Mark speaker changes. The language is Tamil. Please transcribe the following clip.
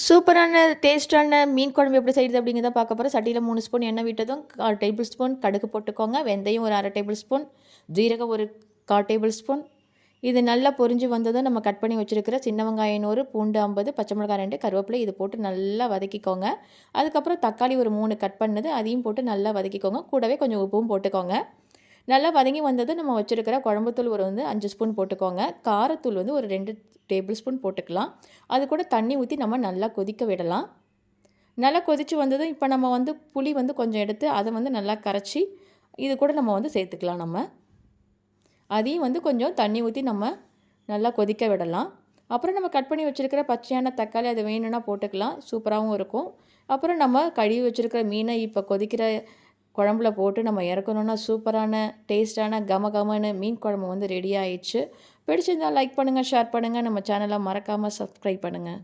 Speaker 1: சூப்பரான டேஸ்ட்டான மீன் குழம்பு எப்படி செய்யுது அப்படிங்கிறத பார்க்க போகிறோம். சட்டியில் 3 ஸ்பூன் எண்ணெய் விட்டதும் 1/4 டேபிள் ஸ்பூன் கடுகு போட்டுக்கோங்க. வெந்தயம் ஒரு 1/2 டேபிள் ஸ்பூன், ஜீரகம் ஒரு 1/4 டேபிள் ஸ்பூன். இது நல்லா பொரிஞ்சு வந்ததும் நம்ம கட் பண்ணி வச்சுருக்கிற சின்ன வெங்காயம் 100, பூண்டு 50, பச்சை மிளகாய் 2, கருவேப்பிலை இது போட்டு நல்லா வதக்கிக்கோங்க. அதுக்கப்புறம் தக்காளி ஒரு 3 கட் பண்ணது அதையும் போட்டு நல்லா வதக்கிக்கோங்க. கூடவே கொஞ்சம் உப்பும் போட்டுக்கோங்க. நல்லா வதங்கி வந்தது நம்ம வச்சுருக்கிற குழம்புத்தூள் ஒரு 5 ஸ்பூன் போட்டுக்கோங்க. காரத்தூள் ஒரு 2 டேபிள் ஸ்பூன் போட்டுக்கலாம். அது கூட தண்ணி ஊற்றி நம்ம நல்லா கொதிக்க விடலாம். நல்லா கொதித்து வந்ததும் இப்போ நம்ம புளி கொஞ்சம் எடுத்து அதை நல்லா கரைச்சி இது கூட நம்ம சேர்த்துக்கலாம். நம்ம அதையும் கொஞ்சம் தண்ணி ஊற்றி நம்ம நல்லா கொதிக்க விடலாம். அப்புறம் நம்ம கட் பண்ணி வச்சுருக்கிற பச்சையான தக்காளி அது வேணும்னா போட்டுக்கலாம். சூப்பராகவும் இருக்கும். அப்புறம் நம்ம கழுவி வச்சுருக்கிற மீனை இப்போ கொதிக்கிற குழம்புல போட்டு நம்ம இறக்கணுன்னா சூப்பரான டேஸ்ட்டான கமகமன்னு மீன் குழம்பு ரெடி ஆயிடுச்சு. பிடிச்சிருந்தால் லைக் பண்ணுங்கள், ஷேர் பண்ணுங்கள். நம்ம சேனலை மறக்காமல் சப்ஸ்கிரைப் பண்ணுங்கள்.